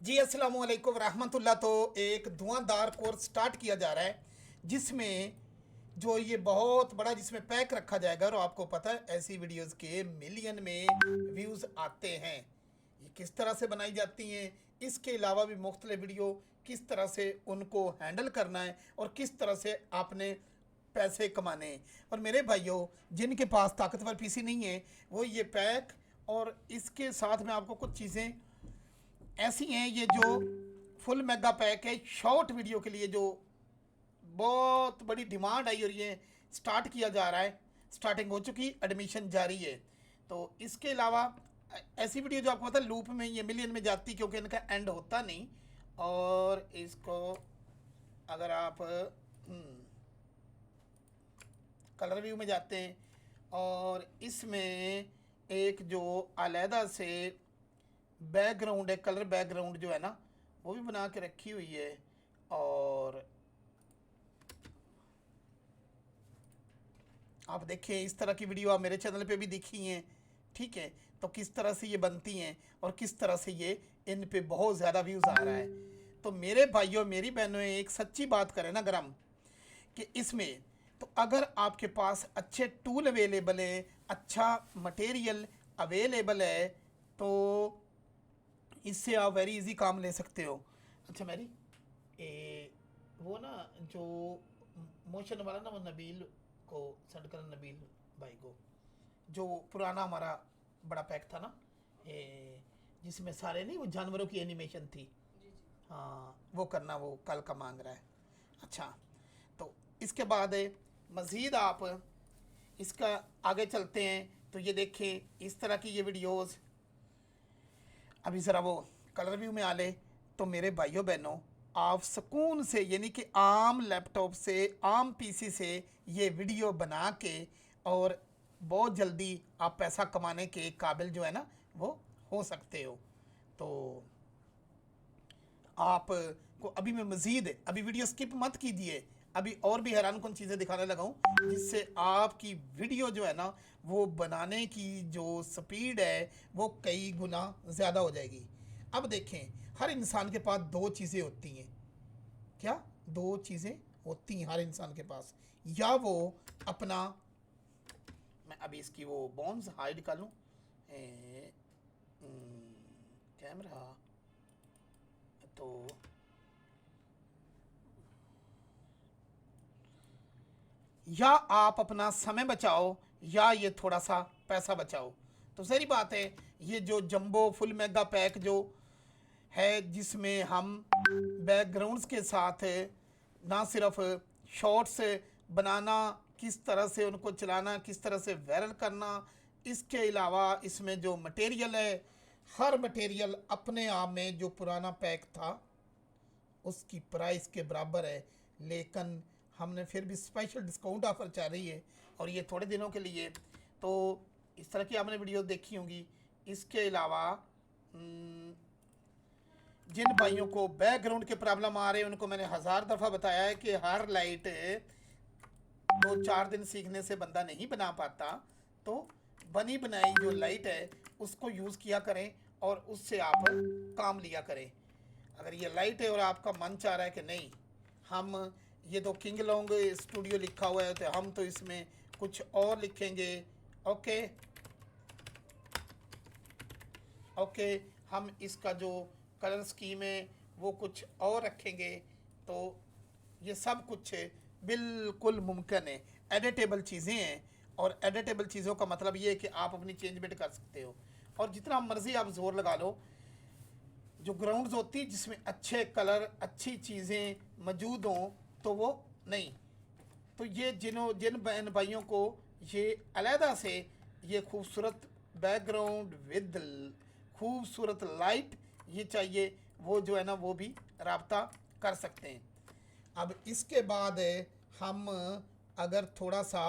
जी अस्सलाम वालेकुम रहमतुल्लाह। तो एक धुआंधार कोर्स स्टार्ट किया जा रहा है जिसमें जो ये बहुत बड़ा जिसमें पैक रखा जाएगा। और आपको पता है ऐसी वीडियोस के मिलियन में व्यूज़ आते हैं। ये किस तरह से बनाई जाती हैं, इसके अलावा भी मुख्तलिफ वीडियो किस तरह से उनको हैंडल करना है और किस तरह से आपने पैसे कमाने हैं। और मेरे भाइयों, जिनके पास ताकतवर पीसी नहीं है वो ये पैक और इसके साथ में आपको कुछ चीज़ें ऐसी हैं, ये जो फुल मेगा पैक है शॉर्ट वीडियो के लिए जो बहुत बड़ी डिमांड आई और ये स्टार्ट किया जा रहा है। स्टार्टिंग हो चुकी, एडमिशन जारी है। तो इसके अलावा ऐसी वीडियो जो आपको पता है लूप में ये मिलियन में जाती क्योंकि इनका एंड होता नहीं। और इसको अगर आप कलर व्यू में जाते हैं और इसमें एक जो अलहदा से बैकग्राउंड है, कलर बैकग्राउंड जो है ना वो भी बना के रखी हुई है। और आप देखें इस तरह की वीडियो आप मेरे चैनल पे भी देखी हैं, ठीक है। तो किस तरह से ये बनती हैं और किस तरह से ये इन पे बहुत ज़्यादा व्यूज़ आ रहा है। तो मेरे भाइयों मेरी बहनों, एक सच्ची बात करें ना अगर हम कि इसमें तो अगर आपके पास अच्छे टूल अवेलेबल है, अच्छा मटेरियल अवेलेबल है, तो इससे आप वेरी इजी काम ले सकते हो। अच्छा मैरी, वो ना जो मोशन वाला ना वो नबील को सेंड करना, नबील भाई को, जो पुराना हमारा बड़ा पैक था ना, जिसमें सारे नहीं वो जानवरों की एनिमेशन थी। हाँ वो करना, वो कल का मांग रहा है। अच्छा, तो इसके बाद मज़ीद आप इसका आगे चलते हैं तो ये देखें इस तरह की ये वीडियोस। अभी ज़रा वो कलर व्यू में आ ले तो मेरे भाइयों बहनों, आप सुकून से यानी कि आम लैपटॉप से, आम पीसी से ये वीडियो बना के और बहुत जल्दी आप पैसा कमाने के काबिल जो है ना वो हो सकते हो। तो आप को अभी मैं मज़ीद, अभी वीडियो स्किप मत कीजिए, अभी और भी हैरान कौन चीज़ें दिखाने लगा हूँ जिससे आपकी वीडियो जो है ना वो बनाने की जो स्पीड है वो कई गुना ज़्यादा हो जाएगी। अब देखें, हर इंसान के पास दो चीज़ें होती हैं। क्या दो चीज़ें होती हैं हर इंसान के पास? या वो अपना, मैं अभी इसकी वो बोन्स हाइड कर लूँ, कैमरा, तो या आप अपना समय बचाओ या ये थोड़ा सा पैसा बचाओ। तो सही बात है, ये जो जंबो फुल मेगा पैक जो है जिसमें हम बैकग्राउंड्स के साथ ना सिर्फ शॉर्ट्स बनाना, किस तरह से उनको चलाना, किस तरह से वायरल करना, इसके अलावा इसमें जो मटेरियल है, हर मटेरियल अपने आप में जो पुराना पैक था उसकी प्राइस के बराबर है। लेकिन हमने फिर भी स्पेशल डिस्काउंट ऑफर चल रही है और ये थोड़े दिनों के लिए। तो इस तरह की आपने वीडियो देखी होंगी। इसके अलावा जिन भाइयों को बैकग्राउंड के प्रॉब्लम आ रहे हैं उनको मैंने हज़ार दफ़ा बताया है कि हर लाइट 2-4 दिन सीखने से बंदा नहीं बना पाता। तो बनी बनाई जो लाइट है उसको यूज़ किया करें और उससे आप काम लिया करें। अगर ये लाइट है और आपका मन चाह रहा है कि नहीं, हम ये तो किंग लॉन्ग स्टूडियो लिखा हुआ है तो हम तो इसमें कुछ और लिखेंगे, ओके ओके, हम इसका जो कलर स्कीम है वो कुछ और रखेंगे, तो ये सब कुछ बिल्कुल मुमकिन है। एडिटेबल चीज़ें हैं और एडिटेबल चीज़ों का मतलब ये है कि आप अपनी चेंजमेंट कर सकते हो और जितना मर्ज़ी आप जोर लगा लो। जो ग्राउंड्स होती जिसमें अच्छे कलर, अच्छी चीज़ें मौजूद हों तो वो नहीं। तो ये जिन बहन भाइयों को ये अलहदा से ये खूबसूरत बैकग्राउंड विद खूबसूरत लाइट ये चाहिए, वो जो है ना वो भी रब्ता कर सकते हैं। अब इसके बाद हम अगर थोड़ा सा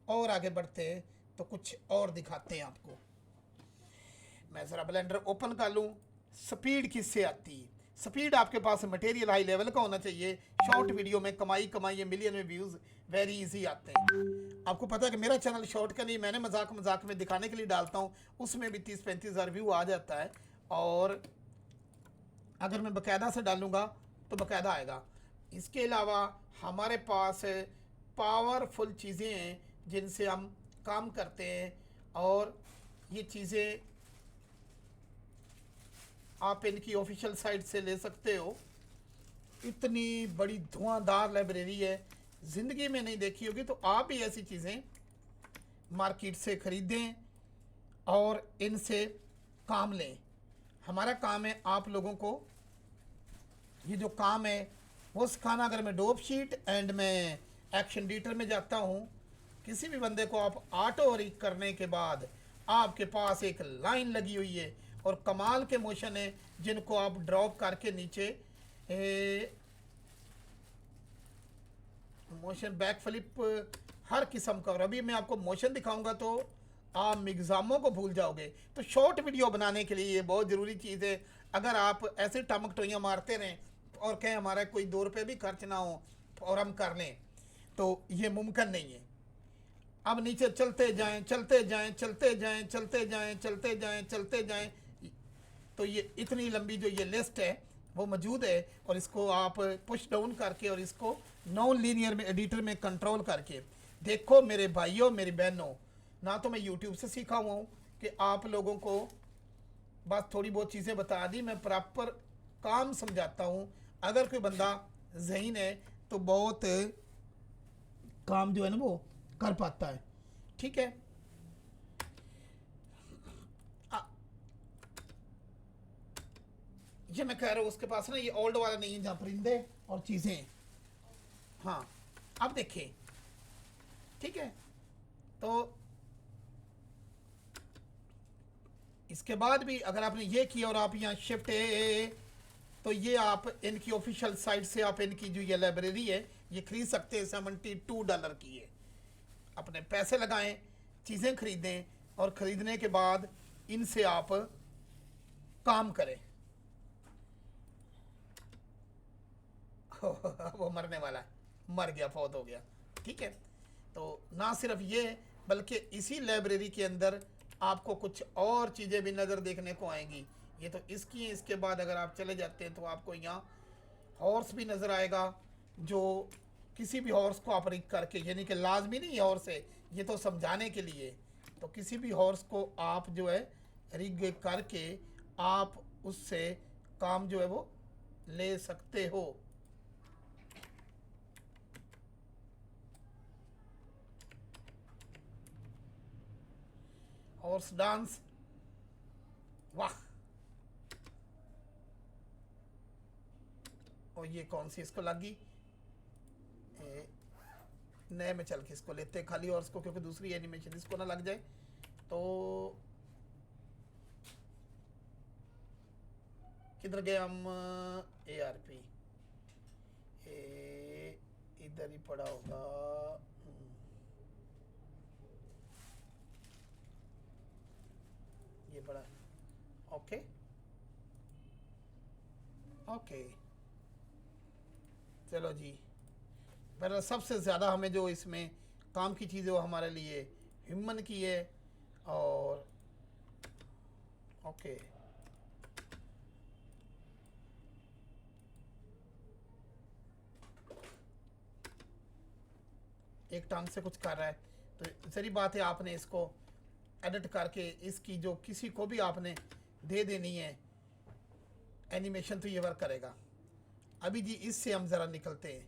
और आगे बढ़ते हैं तो कुछ और दिखाते हैं आपको। मैं ज़रा ब्लेंडर ओपन कर लूँ। स्पीड किससे आती है? स्पीड आपके पास मटेरियल हाई लेवल का होना चाहिए। शॉर्ट वीडियो में कमाई मिलियन में व्यूज़ वेरी इजी आते हैं। आपको पता है कि मेरा चैनल शॉर्ट का नहीं, मैंने मजाक मजाक में दिखाने के लिए डालता हूँ, उसमें भी 30-35 हज़ार व्यू आ जाता है। और अगर मैं बाकायदा से डालूँगा तो बाकायदा आएगा। इसके अलावा हमारे पास पावरफुल चीज़ें हैं जिनसे हम काम करते हैं, और ये चीज़ें आप इनकी ऑफिशियल साइट से ले सकते हो। इतनी बड़ी धुआंधार लाइब्रेरी है, ज़िंदगी में नहीं देखी होगी। तो आप भी ऐसी चीज़ें मार्केट से ख़रीदें और इनसे काम लें। हमारा काम है आप लोगों को ये जो काम है वो सिखाना। अगर मैं डोप शीट एंड मैं एक्शन एडिटर में जाता हूँ, किसी भी बंदे को आप ऑटो रीड करने के बाद आपके पास एक लाइन लगी हुई है और कमाल के मोशन है जिनको आप ड्रॉप करके नीचे मोशन बैक फ्लिप हर किस्म का। और अभी मैं आपको मोशन दिखाऊंगा तो आप एग्ज़ामों को भूल जाओगे। तो शॉर्ट वीडियो बनाने के लिए ये बहुत ज़रूरी चीज़ है। अगर आप ऐसे टमक टोइयाँ मारते रहें और कहें हमारा कोई 2 रुपये भी खर्च ना हो और हम कर लें, तो ये मुमकिन नहीं है। अब नीचे चलते जाएं, चलते जाएं, चलते जाएं, चलते जाएं, चलते जाएं, चलते जाएं। तो ये इतनी लंबी जो ये लिस्ट है वो मौजूद है, और इसको आप पुश डाउन करके और इसको नॉन लीनियर में एडिटर में कंट्रोल करके देखो मेरे भाइयों मेरी बहनों। ना तो मैं यूट्यूब से सीखा हुआ हूँ कि आप लोगों को बस थोड़ी बहुत चीज़ें बता दी, मैं प्रॉपर काम समझाता हूँ। अगर कोई बंदा ज़हीन है तो बहुत काम जो है ना वो कर पाता है। ठीक है। ये मैं कह रहा हूँ उसके पास ना ये ओल्ड वाला नहीं है जहाँ परिंदे और चीज़ें। हाँ, अब देखिए, ठीक है। तो इसके बाद भी अगर आपने ये किया और आप यहाँ शिफ्ट ए, तो ये आप इनकी ऑफिशियल साइट से आप इनकी जो ये लाइब्रेरी है ये खरीद सकते हैं। $72 की है। अपने पैसे लगाएं, चीज़ें खरीदें, और ख़रीदने के बाद इनसे आप काम करें। वो मरने वाला है, मर गया, फौत हो गया। ठीक है। तो ना सिर्फ ये, बल्कि इसी लाइब्रेरी के अंदर आपको कुछ और चीज़ें भी नज़र देखने को आएंगी। ये तो इसकी है। इसके बाद अगर आप चले जाते हैं तो आपको यहाँ हॉर्स भी नज़र आएगा, जो किसी भी हॉर्स को आप रिग करके, यानी कि लाजमी नहीं हॉर्स है, ये तो समझाने के लिए। तो किसी भी हॉर्स को आप जो है रिग करके आप उससे काम जो है वो ले सकते हो। हॉर्स डांस, वाह। और ये कौन सी इसको लगी, नए में चल के इसको लेते हैं खाली हॉर्स को, क्योंकि दूसरी एनिमेशन इसको ना लग जाए। तो किधर गए हम, ARP इधर ही पड़ा होगा। ये पड़ा, ओके ओके। चलो जी, पर सबसे ज़्यादा हमें जो इसमें काम की चीज़ है वो हमारे लिए ह्यूमन की है। और ओके, एक टांग से कुछ कर रहा है, तो सारी बात है आपने इसको एडिट करके इसकी जो किसी को भी आपने दे देनी है एनिमेशन, तो ये वर्क करेगा। अभी जी इससे हम ज़रा निकलते हैं।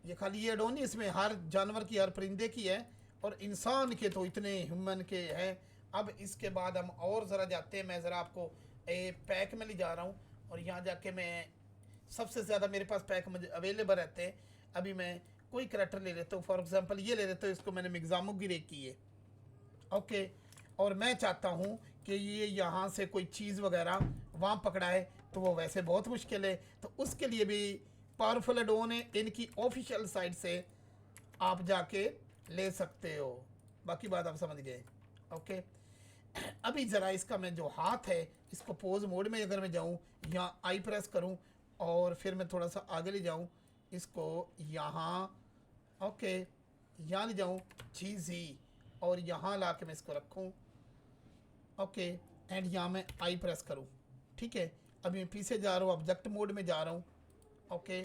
ये खाली ये एडोन नहीं, इसमें हर जानवर की, हर परिंदे की है, और इंसान के तो इतने ह्यूमन के हैं। अब इसके बाद हम और ज़रा जाते हैं। मैं ज़रा आपको पैक में ले जा रहा हूँ, और यहाँ जाके मैं सबसे ज़्यादा मेरे पास पैक मुझे अवेलेबल रहते हैं। अभी मैं कोई करैक्टर ले लेता हूँ, फॉर एग्जांपल ये ले लेता हूँ, इसको मैंने मिग्जामो गिरे की है। ओके, और मैं चाहता हूँ कि ये यहाँ से कोई चीज़ वगैरह वहाँ पकड़ाए, तो वो वैसे बहुत मुश्किल है। तो उसके लिए भी पावरफुल एडोन है, इनकी ऑफिशियल साइट से आप जाके ले सकते हो। बाकी बात आप समझ गए। ओके, अभी ज़रा इसका मैं जो हाथ है इसको पोज मोड में अगर मैं जाऊँ, यहाँ आई प्रेस करूँ और फिर मैं थोड़ा सा आगे ले जाऊँ इसको, यहाँ ओके, यहाँ ले जाऊँ जी, और यहाँ ला के मैं इसको रखूँ। ओके, एंड यहाँ मैं आई प्रेस करूँ, ठीक है, अभी मैं पीछे जा रहा हूँ, ऑब्जेक्ट मोड में जा रहा हूँ। ओके,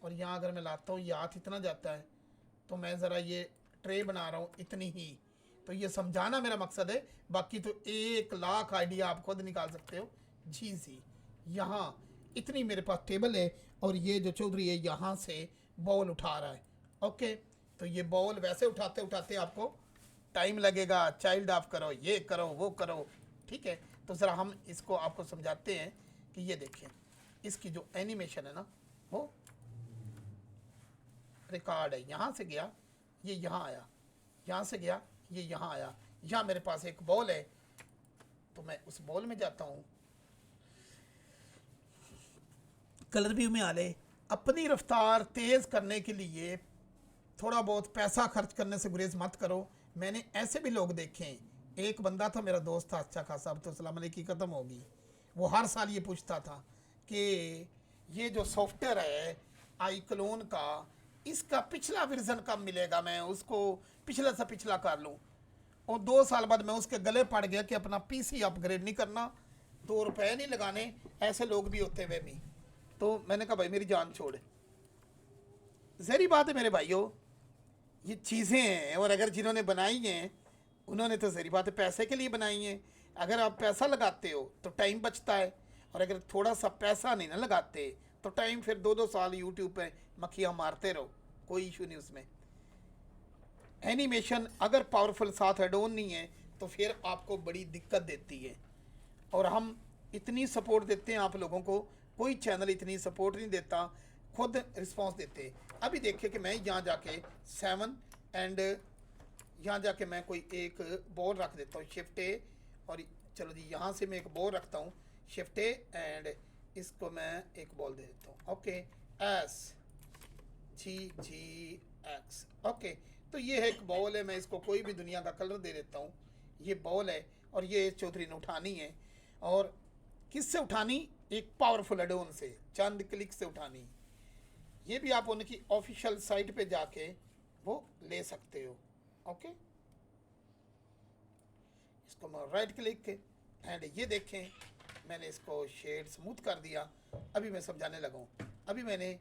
और यहाँ अगर मैं लाता हूँ, ये हाथ इतना जाता है, तो मैं ज़रा ये ट्रे बना रहा हूँ इतनी ही। तो ये समझाना मेरा मकसद है, बाकी तो 1 लाख आइडिया आप खुद निकाल सकते हो। जी यहाँ इतनी मेरे पास टेबल है, और ये जो चौधरी है यहाँ से बॉल उठा रहा है। ओके, तो ये बॉल वैसे उठाते उठाते आपको टाइम लगेगा, चाइल्ड ऑफ करो, ये करो, वो करो। ठीक है, तो ज़रा हम इसको आपको समझाते हैं कि ये देखें, इसकी जो एनिमेशन है ना, वो रिकॉर्ड है। यहाँ से गया, ये यहाँ आया, यहाँ से गया, ये यहाँ आया। यहाँ मेरे पास एक बॉल है, तो मैं उस बॉल में जाता हूँ, कलर व्यू में आ ले। अपनी रफ्तार तेज़ करने के लिए थोड़ा बहुत पैसा खर्च करने से गुरेज मत करो। मैंने ऐसे भी लोग देखे हैं। एक बंदा था, मेरा दोस्त था अच्छा खासा, अब तो सलाम अलैकुम ख़त्म होगी। वो हर साल ये पूछता था कि ये जो सॉफ्टवेयर है आई क्लोन का, इसका पिछला वर्जन कब मिलेगा, मैं उसको पिछले से पिछला कर लूँ। और 2 साल बाद मैं उसके गले पड़ गया कि अपना पीसी अपग्रेड नहीं करना, 2 रुपए नहीं लगाने। ऐसे लोग भी होते हुए भी। तो मैंने कहा भाई मेरी जान छोड़, ज़हरी बात है मेरे भाइयों, ये चीज़ें हैं, और अगर जिन्होंने बनाई हैं उन्होंने तो ज़हरी बात है पैसे के लिए बनाई हैं। अगर आप पैसा लगाते हो तो टाइम बचता है, और अगर थोड़ा सा पैसा नहीं ना लगाते तो टाइम फिर 2-2 साल यूट्यूब पे मक्खियाँ मारते रहो, कोई इशू नहीं उसमें। एनिमेशन अगर पावरफुल साथ एड ऑन नहीं है तो फिर आपको बड़ी दिक्कत देती है, और हम इतनी सपोर्ट देते हैं आप लोगों को, कोई चैनल इतनी सपोर्ट नहीं देता, खुद रिस्पांस देते। अभी देखिए कि मैं यहाँ जाके 7 एंड यहाँ जाके मैं कोई एक बॉल रख देता हूँ, शिफ्ट ए, और चलो जी यहाँ से मैं एक बॉल रखता हूँ, शिफ्ट ए, एंड इसको मैं एक बॉल दे देता हूँ। Okay, SGGX। ओके, तो ये है एक बॉल है, मैं इसको कोई भी दुनिया का कलर दे देता हूँ। ये बॉल है, और ये चौधरी ने उठानी है, और किससे उठानी, एक पावरफुल एडोन से, चंद क्लिक से उठानी। ये भी आप उनकी ऑफिशियल साइट पे जाके वो ले सकते हो। ओके, इसको मैं राइट क्लिक एंड ये देखें, मैंने इसको शेड स्मूथ कर दिया। अभी मैं समझाने लगा हूँ। अभी मैंने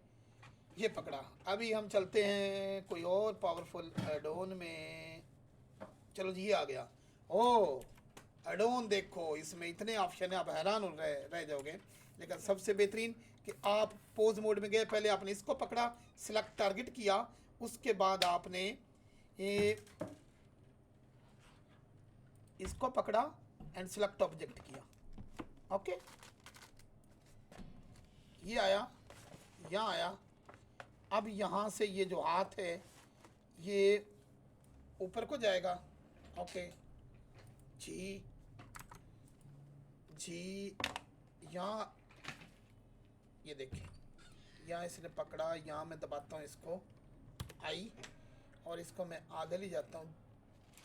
ये पकड़ा, अभी हम चलते हैं कोई और पावरफुल एडोन में। चलो जी, ये आ गया। ओ एडोन देखो, इसमें इतने ऑप्शन है, आप हैरान हो रह जाओगे। लेकिन सबसे बेहतरीन कि आप पोज मोड में गए, पहले आपने इसको पकड़ा, सिलेक्ट टारगेट किया, उसके बाद आपने ये इसको पकड़ा एंड सिलेक्ट ऑब्जेक्ट किया। ओके, ये आया, यहाँ आया। अब यहाँ से ये जो हाथ है ये ऊपर को जाएगा। ओके जी जी, यहाँ ये देखिए, यहाँ इसने पकड़ा, यहाँ मैं दबाता हूँ इसको आई, और इसको मैं आगे ले जाता हूँ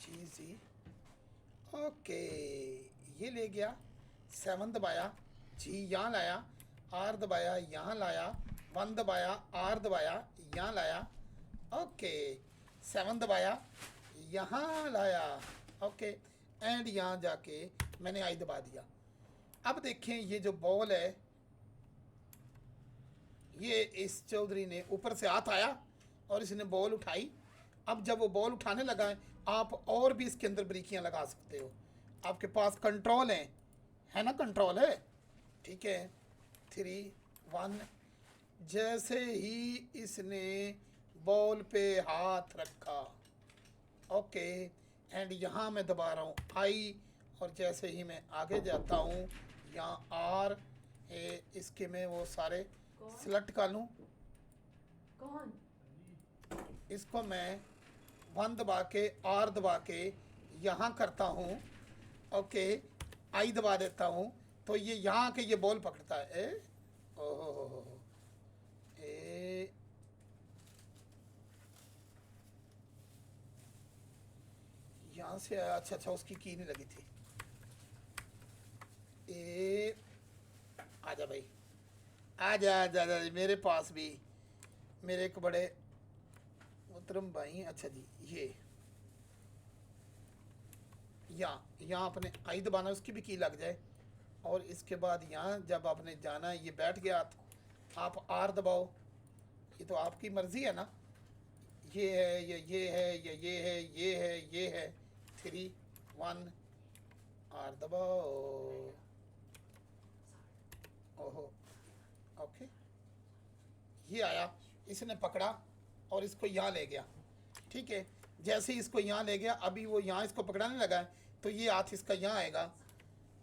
जी जी। ओके, ये ले गया, 7 दबाया जी, यहाँ लाया, आर दबाया, यहाँ लाया, 1 दबाया, आर दबाया, यहाँ लाया। ओके, 7 दबाया, यहाँ लाया। ओके, एंड यहाँ जाके मैंने आई दबा दिया। अब देखें, ये जो बॉल है, ये इस चौधरी ने ऊपर से हाथ आया और इसने बॉल उठाई। अब जब वो बॉल उठाने लगा है, आप और भी इसके अंदर ब्रिकियां लगा सकते हो। आपके पास कंट्रोल है ना, कंट्रोल है, ठीक है। 3 1, जैसे ही इसने बॉल पे हाथ रखा, ओके, एंड यहाँ मैं दबा रहा हूँ आई, और जैसे ही मैं आगे जाता हूँ, यहाँ आर, इसके में वो सारे सिलेक्ट कर लूँ। कौन? इसको मैं 1 दबा के, आर दबा के यहाँ करता हूँ। ओके, आई दबा देता हूँ, तो ये यहाँ के ये बॉल पकड़ता है। ओहो, यहाँ से आया, अच्छा, उसकी की नहीं लगी थी। आजा भाई, आजा मेरे पास भी, मेरे एक बड़े मोहतरम भाई। अच्छा जी, ये यहाँ अपने आई दबाना, उसकी भी की लग जाए। और इसके बाद यहाँ जब आपने जाना है, ये बैठ गया हाथ, आप आर दबाओ। ये तो आपकी मर्जी है ना, ये है या ये है या ये है, ये है ये है। 3 1 आर दबाओ। ओहो, ओके, ये आया, इसने पकड़ा और इसको यहाँ ले गया। ठीक है, जैसे ही इसको यहाँ ले गया, अभी वो यहाँ इसको पकड़ाने लगा है, तो ये हाथ इसका यहाँ आएगा।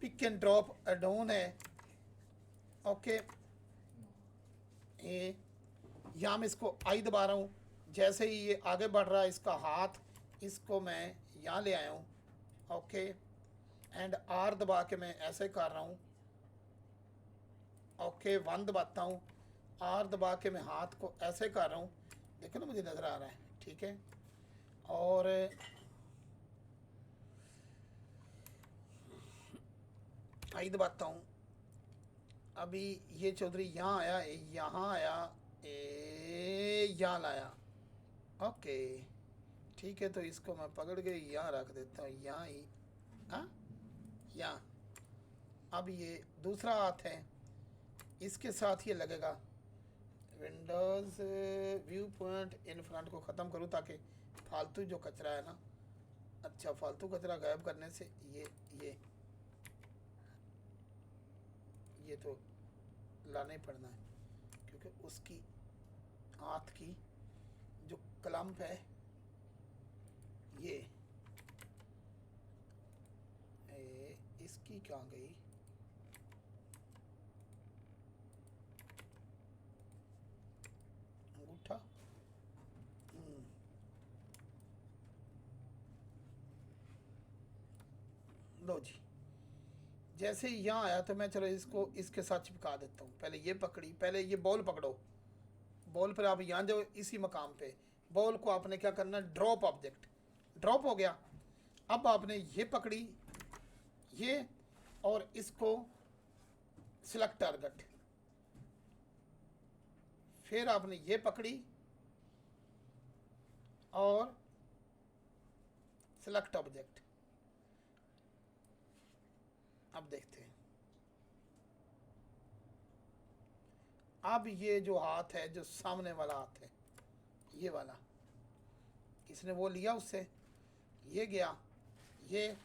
पिक एंड ड्रॉप एडोन है। ओके, ये यहाँ मैं इसको आई दबा रहा हूँ। जैसे ही ये आगे बढ़ रहा है, इसका हाथ, इसको मैं यहाँ ले आया हूँ। ओके, एंड आर दबा के मैं ऐसे कर रहा हूँ। ओके, 1 दबाता हूँ, आर दबा के मैं हाथ को ऐसे कर रहा हूँ। देखो ना, मुझे नज़र आ रहा है। ठीक है, और आई दबाता हूँ। अभी ये चौधरी यहाँ आया, यहाँ आया, यहाँ लाया। ओके, ठीक है, तो इसको मैं पकड़ के यहाँ रख देता हूँ, यहाँ ही, हाँ, यहाँ। अब ये दूसरा हाथ है, इसके साथ ये लगेगा। Windows view point in front को ख़त्म करूँ ताकि फालतू जो कचरा है ना, अच्छा, फालतू कचरा गायब करने से ये तो लाना ही पड़ना है, क्योंकि उसकी हाथ की जो क्लम्प है, ये इसकी कहाँ गई? अंगूठा। लो जी, जैसे ही यहाँ आया तो मैं चलो इसको इसके साथ चिपका देता हूँ। पहले ये पकड़ी, पहले ये बॉल पकड़ो। बॉल पर आप यहाँ जाओ, इसी मकाम पे बॉल को आपने क्या करना, ड्रॉप ऑब्जेक्ट। ड्रॉप हो गया। अब आपने ये पकड़ी, ये, और इसको सिलेक्ट टारगेट। फिर आपने ये पकड़ी और सिलेक्ट ऑब्जेक्ट। अब देखते हैं, अब ये जो हाथ है, जो सामने वाला हाथ है, ये वाला, इसने वो लिया उससे, ये गया, ये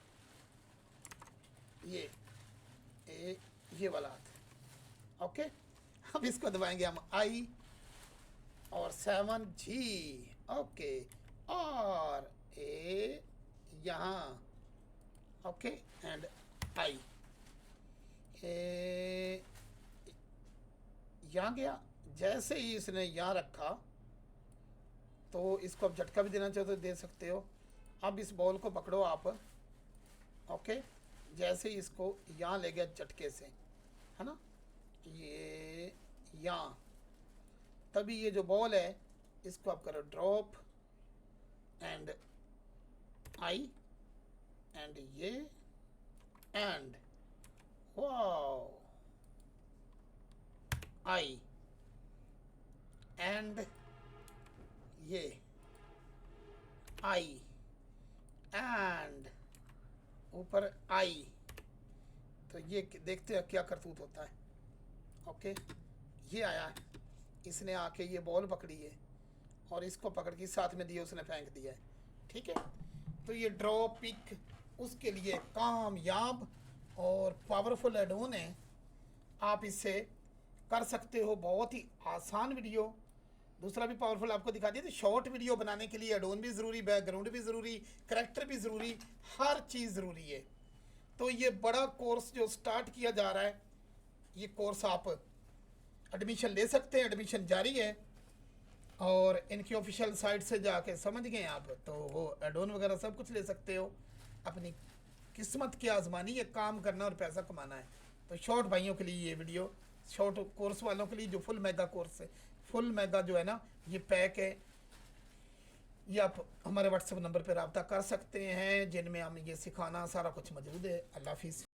वाला हाथ। ओके, अब इसको दबाएंगे हम आई और 7 जी। ओके, और ए यहाँ। ओके, एंड आई यहाँ गया। जैसे ही इसने यहाँ रखा, तो इसको अब झटका भी देना चाहो तो दे सकते हो। अब इस बॉल को पकड़ो आप। ओके, जैसे ही इसको यहाँ ले गया झटके से, है ना, ये यहाँ, तभी ये जो बॉल है, इसको आप करो ड्रॉप एंड आई, एंड ये, एंड वाओ, आई, एंड ये, आई, एंड ऊपर आई। तो ये देखते हैं क्या करतूत होता है। ओके, ये आया है, इसने आके ये बॉल पकड़ी है और इसको पकड़ के साथ में दिए, उसने फेंक दिया है। ठीक है, तो ये ड्रॉ पिक उसके लिए कामयाब और पावरफुल एडोन है। आप इससे कर सकते हो, बहुत ही आसान वीडियो। दूसरा भी पावरफुल आपको दिखा दिया। तो शॉर्ट वीडियो बनाने के लिए एडोन भी ज़रूरी, बैकग्राउंड भी ज़रूरी, करैक्टर भी ज़रूरी, हर चीज़ ज़रूरी है। तो ये बड़ा कोर्स जो स्टार्ट किया जा रहा है, ये कोर्स आप एडमिशन ले सकते हैं, एडमिशन जारी है। और इनकी ऑफिशियल साइट से जाके समझ गए आप, तो वो एडोन वगैरह सब कुछ ले सकते हो। अपनी किस्मत की आजमानी है, काम करना और पैसा कमाना है। तो शॉर्ट भाइयों के लिए ये वीडियो, शॉर्ट कोर्स वालों के लिए जो फुल मेगा कोर्स है, फुल मेगा जो है ना, ये पैक है। ये आप हमारे व्हाट्सएप नंबर पर रब्ता कर सकते हैं, जिनमें हम ये सिखाना सारा कुछ मौजूद है। अल्लाह हाफिज़।